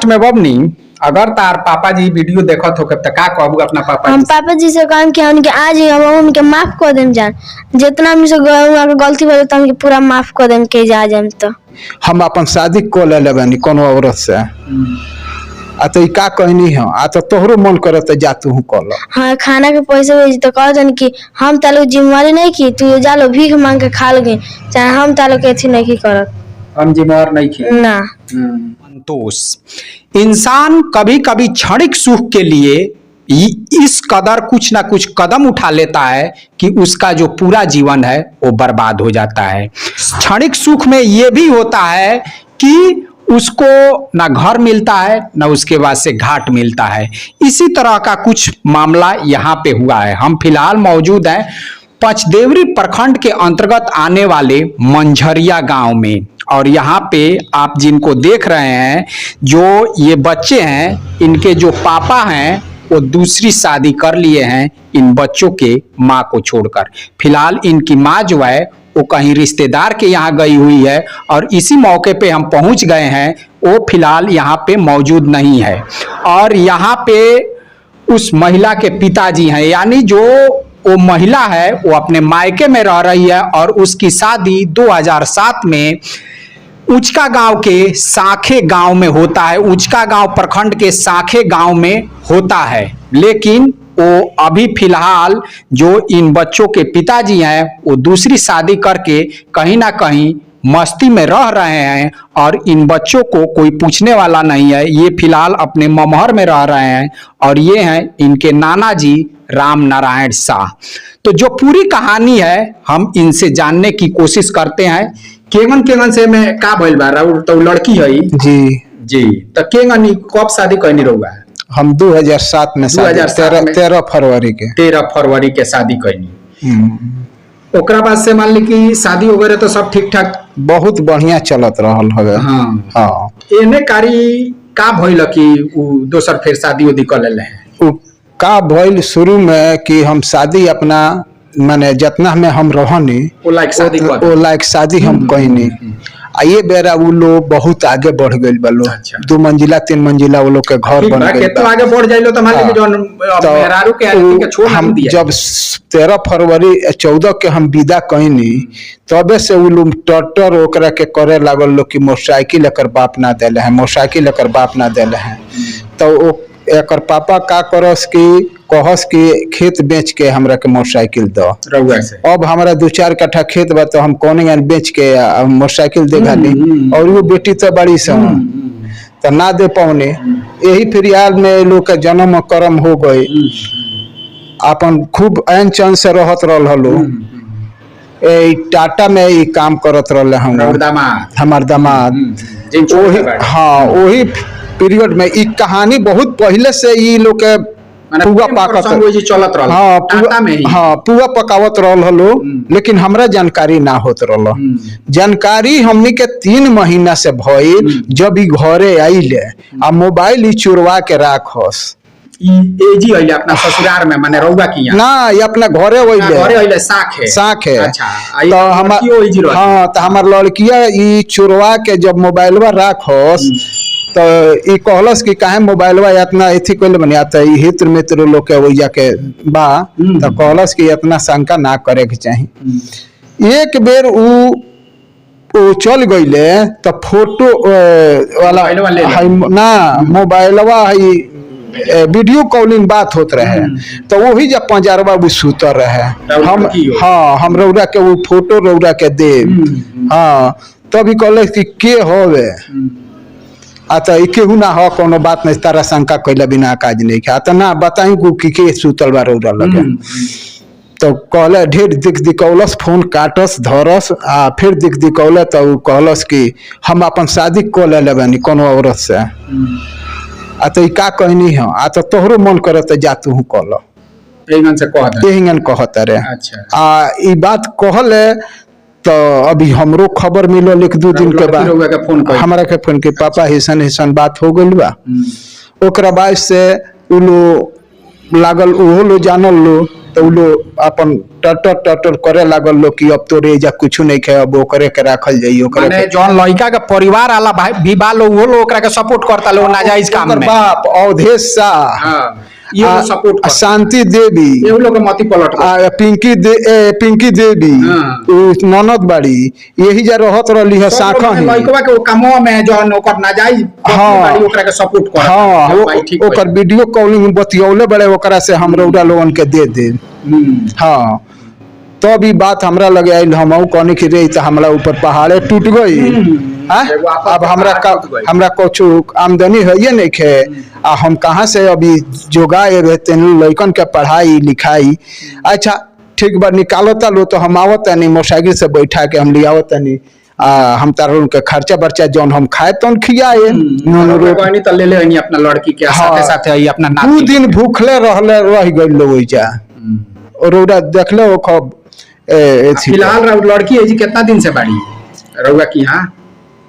Last में बबनी अगर तार पापा जी वीडियो देखत हो तो का कहबू अपना पापा हम पापा जी से कहम कि उनके आज ही हम उनके माफ कर देम जान जितना हमसे गलती भइल त हमके पूरा माफ कर देम के जा जाम तो हम अपन शादी को ले लेबनी कोनो औरत से आ तो का कहनी है आ तो तोहरो मन करे तो जा तू कल। हाँ खाना के पैसे भेज तो कह जन कि हम तालो जिम्मेवारी नहीं की तू जा लो भीख मांग के खा लोगे चाहे हम तालो के अथी नहीं करत हम जिम्मेवार नहीं की ना। संतोष इंसान कभी कभी क्षणिक सुख के लिए इस कदर कुछ ना कुछ कदम उठा लेता है कि उसका जो पूरा जीवन है वो बर्बाद हो जाता है। क्षणिक सुख में ये भी होता है कि उसको ना घर मिलता है ना उसके बाद से घाट मिलता है। इसी तरह का कुछ मामला यहाँ पे हुआ है। हम फिलहाल मौजूद हैं पचदेवरी प्रखंड के अंतर्गत आने वाले मंझरिया गांव में और यहाँ पे आप जिनको देख रहे हैं जो ये बच्चे हैं इनके जो पापा हैं वो दूसरी शादी कर लिए हैं इन बच्चों के माँ को छोड़कर। फिलहाल इनकी माँ जो है वो कहीं रिश्तेदार के यहाँ गई हुई है और इसी मौके पे हम पहुंच गए हैं। वो फिलहाल यहाँ पे मौजूद नहीं है और यहाँ पे उस महिला के पिताजी हैं, यानी जो वो महिला है वो अपने मायके में रह रही है और उसकी शादी 2007 में उचका गांव के साखे गांव में होता है। उचका गांव प्रखंड के साखे गांव में होता है, लेकिन वो अभी फिलहाल जो इन बच्चों के पिताजी हैं वो दूसरी शादी करके कहीं ना कहीं मस्ती में रह रहे हैं और इन बच्चों को कोई पूछने वाला नहीं है। ये फिलहाल अपने ममहर में रह रहे हैं और ये हैं इनके नाना जी राम नारायण शाह। तो जो पूरी कहानी है हम इनसे जानने की कोशिश करते हैं। केंगन से मैं का भइल बा तो लड़की है जी तो केंगन कब शादी करनी रहुआ? हम 2007 में 13 फरवरी के शादी करनी। ओकरा बाद से मान ली कि शादी वगैरह तो सब ठीक ठाक बहुत बढ़िया चलत रहल हवे। हाँ एने कारी का भइल कि दोसर फिर शादी उदी कर लेले हैं? का भइल शुरू में कि हम शादी अपना माने जितना में हम रहनी वो लायक शादी हम कहनी आ ये बेरा वो लोग बहुत आगे बढ़ गए बलो। अच्छा। 2 मंजिला 3 मंजिला वो लोग के घर बन गए तो आगे बढ़ जाइलो तो मान लीजिए जो मेहरारू के छोड़ हम दिया। जब 13 फरवरी 14 के हम विदा कहनी तबे से वो लोग ट्रैक्टर ओकरा के करे लागल लोग कि मोटरसाइकिल एकर बाप ना देले है, मोटरसाइकिल एकर बाप ना देले है। तो एकर पापा का करस कि कहस कि खेत बेच के हमरा के मोटरसाइकिल दो। अब हमारा 2-4 कट्ठा खेत बा तो हम कोने बेच के मोटरसाइकिल दे घाली और वो बेटी तो बड़ी सन तो ना दे पौने। यही फिरियाल में लोग के जन्म कर्म हो गए अपन खूब ऐन चन से रहत रहल हलो। टाटा में ही काम करत रहले हमार दामाद। हाँ वही पीरियड में ई कहानी बहुत पहले से ई लोग के पुआ पाकत चलत रहल। हाँ पुआ पकावत रहल हलो, लेकिन हमरा जानकारी ना होत रहल। जानकारी हमनी के 3 महीना से भइल जब ई घरे आइले आ मोबाइल ई चुरवा के राखस। एजी आइले अपना ससुराल में माने रउवा की ना ये अपना घरे आइले साख है। अच्छा तो हाँ तो हमार लड़किया ई चुरवा के जब मोबाइलवा राखस तो ई कहलस कि काहे मोबाइलवा इतना एथी कइले बनी आता ई हित्र मित्र लोग के वइया के बा तो कहलस कि इतना शंका ना करे के चाहिए। एक बेर उ चल गइले तो फोटो वाला ना मोबाइलवा वीडियो कॉलिंग बात होत रहे तो वही जब पंजरवा वो सुतर रहे हम रौरा के वो फोटो रौरा के दे। हाँ तभी कहले कि के होवे आता केहू ना हो कोनो बात नहीं तारा शंका कैला बिना काज नहीं खा तो ना बताई के सुतल बा रौरा लगे। तो कहले ढेर दिखौलस फोन काटस धरस आ फिर दिखौले तो कहलस कि हम अपन शादी को ले लेबनी कोनो औरत से। आ तो का कहनी है आ तो तोहरो मन करे तो जा तू कल एहिंगन कहत रे। आ ई बात कहले तो अभी हमरो खबर मिलल 1-2 दिन के बाद हमरा के फोन के पापा हिसन बात हो गइल बा। ओकरा बाद से उलो लागल ओहो लो जानल लो तो उ लोग अपन टटर टटर करे लागल लोग कि अब तोरे जा कुछ नहीं खे, अब ओकरे के राखल जाई, ओकरे माने जौन लड़का के परिवार वाला भाई भी बा लोग वो लोग ओकरा के सपोर्ट करता लोग नाजायज काम ओकर में। बाप अवधेश शाह, हाँ, ये लोग सपोर्ट करता। शांति देवी, ये लोग के मती पलट गए। पिंकी देवी, हाँ। उ ननद बाड़ी, यही जा रहत रहली है शाखा ही। लड़कवा के वो कामवा में जौन ओकर नाजायज हाँ। बाड़ी ओकरा के सपोर्ट करता। हाँ, हाँ, भाई ठीक ओकर वीडियो कॉलिंग बतियौले बड़े, ओकरा से हम रौड़ा लोगन के दे दे। हाँ, तो अभी बात हमरा लगे आइल, हम कहनी कि रे तो हमरा ऊपर पहाड़े टूट गई। हाँ? एगो आपस अब में हमरा पहाड़ टूट गई। हमरा कुछ आमदनी है ये नहीं खे, आ हम कहाँ से अभी जोगाए तेन लड़कन के पढ़ाई लिखाई। अच्छा ठीक बा, निकालो लो तो हम आवत नहीं, मोटरसाइकिल से बैठा के हम लियावत नहीं, हम तार उनके खर्चा बर्चा जौन हम खाए तौन खियाए। कोई नहीं तो ले ले हनी अपना लड़की के साथे साथे आई अपना दू नाती। दिन भूखले रह गई लोग ओइजा, और रौदा देखले हो खब फिलहाल लड़की है जी कितना दिन से बाड़ी रउआ की? यहाँ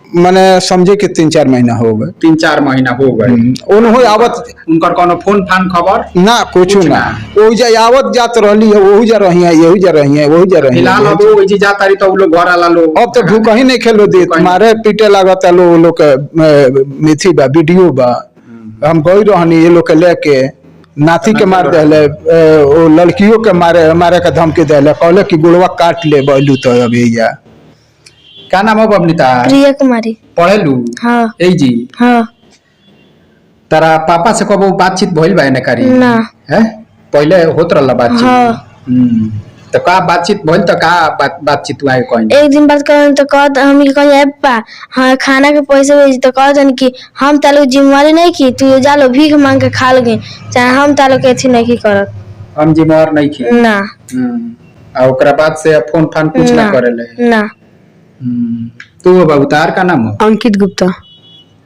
मैंने समझे कि 3-4 महीना हो गए। 3-4 महीना हो गए। उन्होंने आवत उनकर कोनो फोन फान खबर ना कुछ कुछ ना, ना। ओइजा आवत जात रहली है, वही जा रही है, यही जा रही है, वही जा रही फिलहाल अब है। वो जी जाता रही तो वो लोग घर वाला लोग अब तो भूख ही नहीं खेलो दे, कहीं- मारे पीटे लागत लो लोग के मिथी बा वीडियो बा। हम गई रहनी ये लोग के लेके, नाती के मार देले, ओ लड़कियों के मारे के धमकी देले, कहले कि गुड़वा काट ले बैलू तो अभी जा। क्या नाम है बबनीता? प्रिया कुमारी। पढ़ेलू? हाँ ए जी हाँ। तारा पापा से कबो बातचीत भइल बा ना करी? ना। है पहले होत रहला बातचीत? हाँ। तो का बातचीत भइल तो का बातचीत हुआ है कोई? एक दिन बात कर तो कहत हम कहीं पा हाँ खाना के पैसे भेज तो कहत कि हम तालो जिम्मेवारी नहीं की, तू जा लो भीख मांग के खा लोगे, चाहे हम तालो के अथी नहीं करत। हम जिम्मेवार नहीं की। ना आ ओकरा बाद से फोन फान कुछ ना ना करेले? ना। तू बाबू तार का नाम हो? अंकित गुप्ता।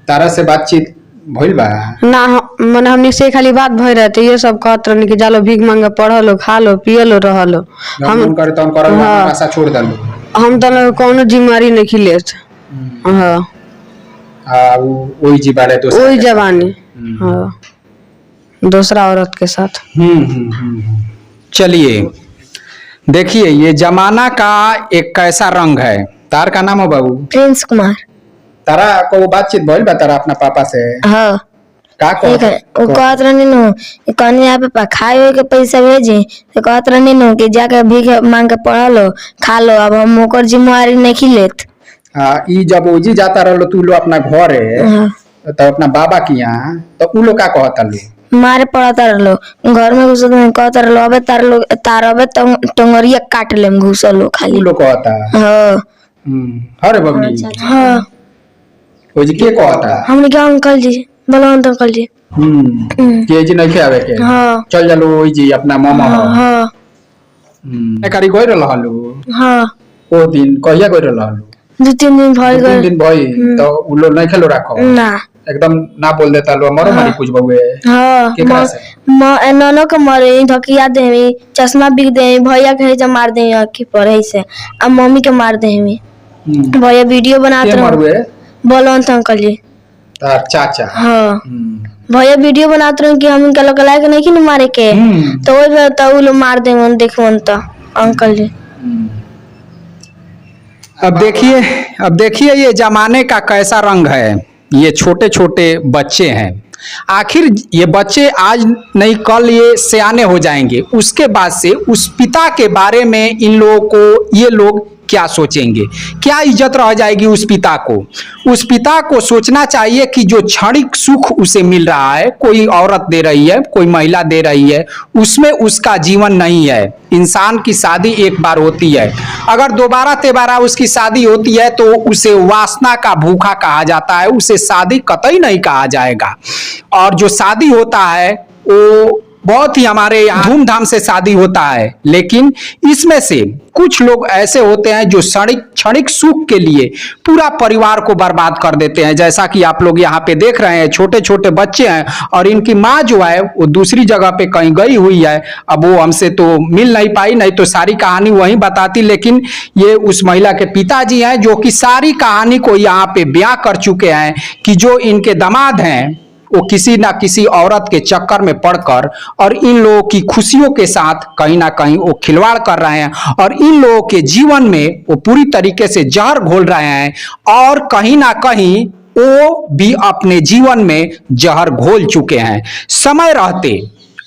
तारा से बातचीत भइल बा? ना मने हमनी से खाली बात भय रहते, ये सब कहत रहनी कि जालो भीख मांगे, पढ़लो, खा लो, पिए लो, रहलो। हम करे तो हम करल हाँ। भाषा छोड़ दलो। हम तो कोनो जिम्मेवारी नहीं खिलेत। हाँ, आ ओई जी बारे दोस्त वही जवानी। हाँ, दूसरा औरत के साथ। चलिए देखिए ये जमाना का एक कैसा रंग है। तार का नाम हो बाबू? प्रिंस कुमार। तारा को बातचीत भइल बा तारा अपना पापा से? हाँ का ठीक है, वो कहत रहनी नु कहनी यहाँ पे खाए हुए के पैसा भेजी, तो कहत रहनी नु कि जाके भीख मांग के पढ़ लो, खा लो, अब हम ओकर जिम्मेवारी नहीं खिलेत। ई जब ओजी जाता रहलो तू लो अपना घरे हाँ। तो अपना बाबा की यहाँ, तो उ लोग का कहता लो? मारे पड़ता रहलो, घर में घुसत नहीं, कहता रहलो अबे तार अबे टंगरिया काट लेम, घुसलो खाली। उ लोग कहता? हाँ अरे बबनी हाँ। ओजी के कहता? हमने क्या अंकल जी, बलवंत अंकल जी। के जी नहीं आवे के? हाँ चल चलो ओई जी अपना मामा हो। हाँ करी गई रहलो? हाँ। ओ दिन कहिया गई रहलो? 2-3 दिन भर 2-3 गए दिन भई तो उ लोग नहीं खेलो राखो? ना। एकदम ना बोल देता लो मरो मारी कुछ बउए? हाँ केकरा से? ननो के मरे धकिया दे, चश्मा बिक दे, भैया के हेजा मार दे आँखी पर ऐसे, अब मम्मी के मार दे। भैया वीडियो बनाते के मरुए? बलवंत अंकल जी। तार चाचा? हाँ भैया वीडियो बनाते रहे कि हम इनका लोग लायक नहीं कि मारे के, तो वही तो उ लोग मार दे देखो तो अंकल जी। अब देखिए ये जमाने का कैसा रंग है। ये छोटे छोटे बच्चे हैं, आखिर ये बच्चे आज नहीं कल ये सयाने हो जाएंगे, उसके बाद से उस पिता के बारे में इन लोगों को ये लोग क्या सोचेंगे? क्या इज्जत रह जाएगी उस पिता को? उस पिता को सोचना चाहिए कि जो क्षणिक सुख उसे मिल रहा है, कोई औरत दे रही है, कोई महिला दे रही है, उसमें उसका जीवन नहीं है। इंसान की शादी एक बार होती है, अगर दोबारा तेबारा उसकी शादी होती है तो उसे वासना का भूखा कहा जाता है, उसे शादी कतई नहीं कहा जाएगा। और जो शादी होता है वो बहुत ही हमारे यहाँ धूमधाम से शादी होता है, लेकिन इसमें से कुछ लोग ऐसे होते हैं जो क्षणिक सुख के लिए पूरा परिवार को बर्बाद कर देते हैं। जैसा कि आप लोग यहाँ पे देख रहे हैं, छोटे छोटे बच्चे हैं और इनकी माँ जो है वो दूसरी जगह पे कहीं गई हुई है। अब वो हमसे तो मिल नहीं पाई, नहीं तो सारी कहानी वहीं बताती, लेकिन ये उस महिला के पिताजी हैं जो कि सारी कहानी को यहाँ पे बयां कर चुके हैं कि जो इनके दामाद हैं वो किसी ना किसी औरत के चक्कर में पड़कर और इन लोगों की खुशियों के साथ कहीं ना कहीं वो खिलवाड़ कर रहे हैं और इन लोगों के जीवन में वो पूरी तरीके से जहर घोल रहे हैं और कहीं ना कहीं वो भी अपने जीवन में जहर घोल चुके हैं। समय रहते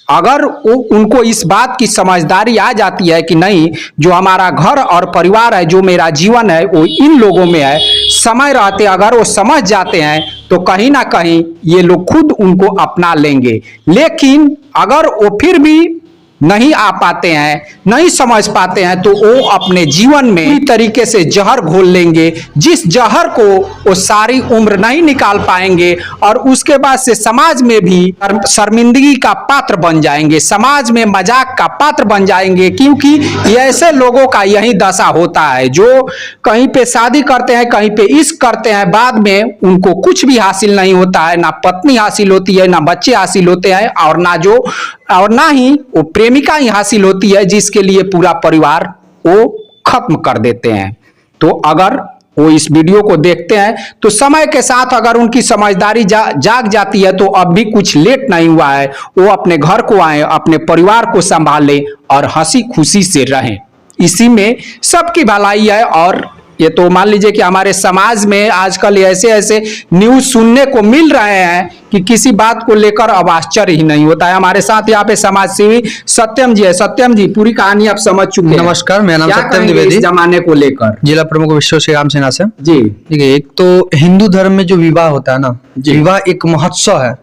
अगर वो उनको इस बात की समझदारी आ जाती है कि नहीं, जो हमारा घर और परिवार है, जो मेरा जीवन है, वो इन लोगों में है, समय रहते अगर वो समझ जाते हैं तो कहीं ना कहीं ये लोग खुद उनको अपना लेंगे। लेकिन अगर वो फिर भी नहीं आ पाते हैं, नहीं समझ पाते हैं, तो वो अपने जीवन में पूरी तरीके से जहर घोल लेंगे, जिस जहर को वो सारी उम्र नहीं निकाल पाएंगे और उसके बाद से समाज में भी शर्मिंदगी का पात्र बन जाएंगे, समाज में मजाक का पात्र बन जाएंगे। क्योंकि ऐसे लोगों का यही दशा होता है जो कहीं पे शादी करते हैं, कहीं पे इश्क करते हैं, बाद में उनको कुछ भी हासिल नहीं होता है, ना पत्नी हासिल होती है, ना बच्चे हासिल होते हैं और ना ही वो प्रेमिका ही हासिल होती है, जिसके लिए पूरा परिवार वो खत्म कर देते हैं। तो अगर वो इस वीडियो को देखते हैं तो समय के साथ अगर उनकी समझदारी जाग जाती है तो अब भी कुछ लेट नहीं हुआ है, वो अपने घर को आए, अपने परिवार को संभालें और हंसी खुशी से रहें। इसी में सबकी भलाई है। और ये तो मान लीजिए कि हमारे समाज में आजकल ऐसे ऐसे न्यूज सुनने को मिल रहे हैं कि किसी बात को लेकर अब आश्चर्य ही नहीं होता है। हमारे साथ यहाँ पे समाज सेवी सत्यम जी है। सत्यम जी, पूरी कहानी आप समझ चुके हैं। नमस्कार, मेरा नाम सत्यम द्विवेदी, इस जमाने को लेकर जिला प्रमुख विश्व श्री राम सेना से। जी ठीक है, एक तो हिंदू धर्म में जो विवाह होता है ना, विवाह एक महोत्सव है।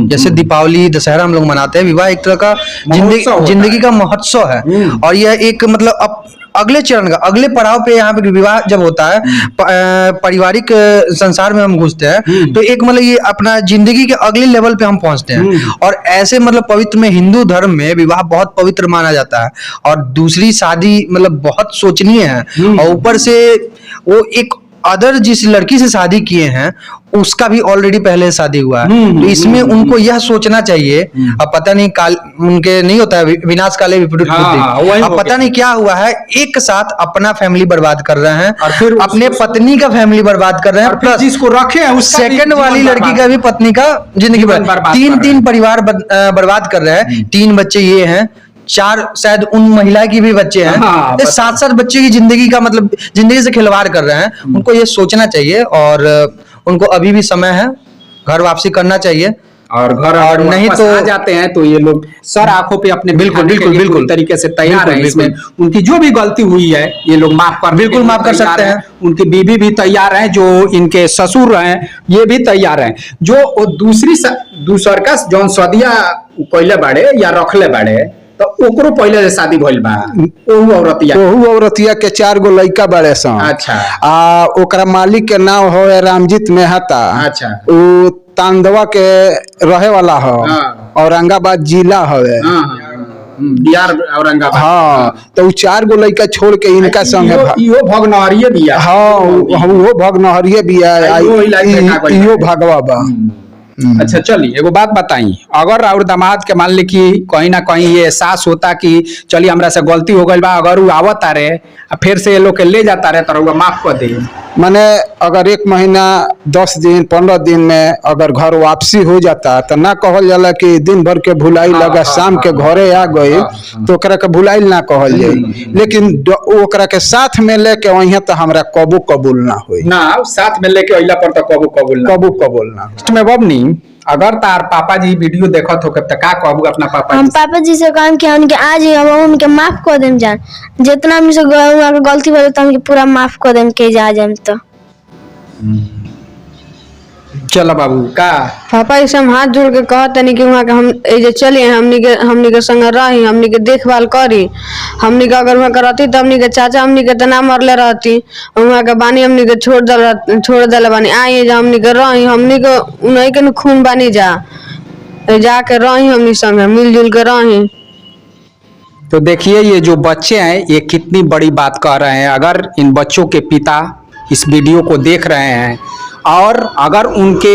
जैसे दीपावली, दशहरा हम लोग मनाते हैं, विवाह एक तरह का जिंदगी का महोत्सव है। और यह एक मतलब अगले चरण का अगले पड़ाव पे यहाँ पे विवाह जब होता है, पारिवारिक संसार में हम घुसते हैं, तो एक मतलब ये अपना जिंदगी के अगले लेवल पे हम पहुंचते हैं। और ऐसे मतलब पवित्र में हिंदू धर्म में विवाह बहुत पवित्र माना जाता है और दूसरी शादी मतलब बहुत सोचनीय है। और ऊपर से वो एक अदर जिस लड़की से शादी किए हैं उसका भी ऑलरेडी पहले शादी हुआ है। तो इसमें उनको यह सोचना चाहिए, अब पता नहीं काल उनके नहीं होता है विनाश काले विपरीत बुद्धि, अब पता नहीं क्या हुआ है, एक साथ अपना फैमिली बर्बाद कर रहे हैं और फिर अपने पत्नी का फैमिली बर्बाद कर रहे हैं, प्लस जिसको रखे हैं उस सेकंड वाली लड़की का भी पत्नी का जिंदगी बर्बाद, तीन परिवार बर्बाद कर रहे हैं। 3 बच्चे ये हैं, 4 शायद उन महिला की भी बच्चे हैं। हाँ, 7 बच्चे की जिंदगी का मतलब जिंदगी से खिलवाड़ कर रहे हैं। उनको ये सोचना चाहिए और उनको अभी भी समय है, घर वापसी करना चाहिए। और घर और नहीं तो आ जाते हैं तो ये लोग सर आंखों पे अपने बिल्कुल तरीके से तैयार है। इसमें उनकी जो भी गलती हुई है ये लोग माफ कर सकते हैं। उनकी बीवी भी तैयार है, जो इनके ससुर हैं ये भी तैयार हैं। जो दूसर का जौन सदिया पहले बाड़े या रखले बाड़े तो ओकरो पहले से शादी भइल बा। ओहू औरतिया के 4 गो लड़का बड़े सन। अच्छा। ओकरा मालिक के नाम हो रामजीत मेहता। अच्छा। वो तांदवा के रहे वाला हो, औरंगाबाद जिला हवे। बिहार औरंगाबाद। हाँ, तो 4 गो लड़का छोड़ के इनका संग इहो भगनहरिये बिया। हाँ, वो भगनहरिये बिया, इहो भगवा बा। अच्छा चलिए एगो बात बताई, अगर और दामाद के मान ली कि कहीं ना कहीं ये एहसास होता कि चलिए हमरा से गलती हो गई बा, अगर वो आवता रहे फिर से ये लोग के ले जाता रहे तो माफ कर दे। माने अगर 1 महीना 10 दिन 15 दिन में अगर घर वापसी हो जाता तो ना कहल जाला कि दिन भर के भुलाई लगा, शाम के घरे आ गई तो ओकरा के भुलाई ना कहल जाए। लेकिन ओकरा के साथ में लेके वहीं तो हमरा कबू कबूल ना होई ना, साथ में लेके अइला पर तो कबू कबूल ना। में बबनी, अगर तार पापा जी वीडियो देखत हो तो का कहबू अपना पापा हम पापा जी से कहम कि उनके आज हम उनके माफ कर देम जान, जितना हमसे गलती भइल त हमके पूरा माफ कर देम के जा जाम। तो चलो बाबू का पापा इसे हम हाथ जोड़ के कहते नहीं कि वहाँ के हम जे चले हमनी के संग रही, हमनी के देखभाल करी। हमनी के अगर वहाँ रहती तो हमनी के चाचा हमनी के तना मरले रहती, वहाँ के बानी हमनी के छोड़ दल बानी। आई जा हमनी के रही, हमनी के उन्हीं के खून बानी जाके रही, हमनी संग मिलजुल के रही। तो देखिए ये जो बच्चे हैं ये कितनी बड़ी बात कह रहे हैं। अगर इन बच्चों के पिता इस वीडियो को देख रहे हैं और अगर उनके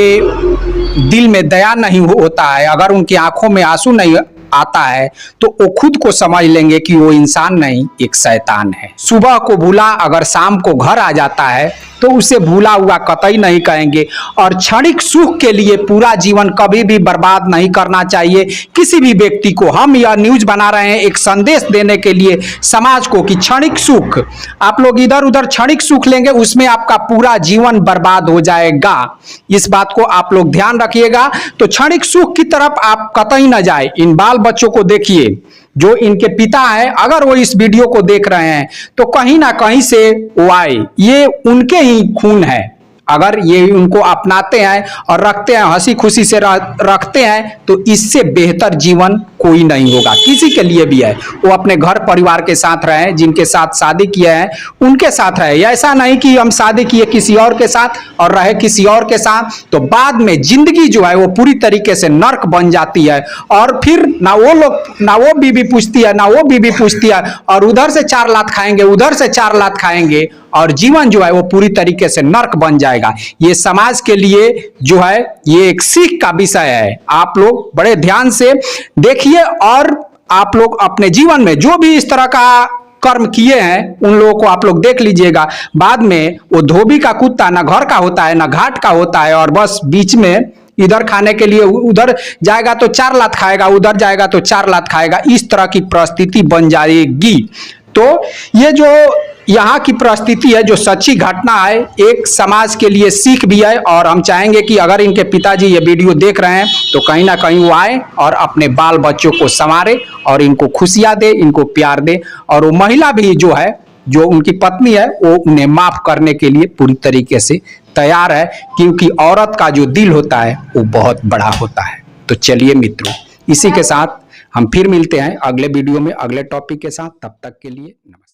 दिल में दया नहीं होता है, अगर उनकी आंखों में आंसू नहीं आता है तो वो खुद को समझ लेंगे कि वो इंसान नहीं एक शैतान है। सुबह को भूला अगर शाम को घर आ जाता है तो उसे भूला हुआ कतई नहीं कहेंगे। और क्षणिक सुख के लिए पूरा जीवन कभी भी बर्बाद नहीं करना चाहिए किसी भी व्यक्ति को। हम यह न्यूज बना रहे हैं एक संदेश देने के लिए समाज को कि क्षणिक सुख, आप लोग इधर उधर क्षणिक सुख लेंगे, उसमें आपका पूरा जीवन बर्बाद हो जाएगा। इस बात को आप लोग ध्यान रखिएगा। तो क्षणिक सुख की तरफ आप कतई न जाए। इन बाल बच्चों को देखिए, जो इनके पिता है, अगर वो इस वीडियो को देख रहे हैं तो कहीं ना कहीं से वो आए, ये उनके ही खून है। अगर ये उनको अपनाते हैं और रखते हैं, हंसी खुशी से रखते हैं, तो इससे बेहतर जीवन कोई नहीं होगा किसी के लिए भी है। वो अपने घर परिवार के साथ रहे, जिनके साथ शादी किए हैं उनके साथ रहे। ऐसा नहीं कि हम शादी किए किसी और के साथ और रहे किसी और के साथ, तो बाद में जिंदगी जो है वो पूरी तरीके से नर्क बन जाती है। और फिर ना वो बीवी पूछती है, ना वो बीवी पूछती है, और उधर से 4 लात खाएंगे, उधर से 4 लात खाएंगे, और जीवन जो है वो पूरी तरीके से नर्क बन जाएगा। ये समाज के लिए जो है ये एक सीख का विषय है। आप लोग बड़े ध्यान से देखिए और आप लोग अपने जीवन में जो भी इस तरह का कर्म किए हैं उन लोगों को आप लोग देख लीजिएगा। बाद में वो धोबी का कुत्ता ना घर का होता है ना घाट का होता है, और बस बीच में इधर खाने के लिए उधर जाएगा तो 4 लात खाएगा, उधर जाएगा तो 4 लात खाएगा। इस तरह की परिस्थिति बन जाएगी। तो ये जो यहाँ की परिस्थिति है, जो सच्ची घटना है, एक समाज के लिए सीख भी है। और हम चाहेंगे कि अगर इनके पिताजी ये वीडियो देख रहे हैं तो कहीं ना कहीं वो आए और अपने बाल बच्चों को संवारे और इनको खुशियां दे, इनको प्यार दे। और वो महिला भी जो है, जो उनकी पत्नी है, वो उन्हें माफ करने के लिए पूरी तरीके से तैयार है, क्योंकि औरत का जो दिल होता है वो बहुत बड़ा होता है। तो चलिए मित्रों, इसी के साथ हम फिर मिलते हैं अगले वीडियो में अगले टॉपिक के साथ। तब तक के लिए नमस्कार।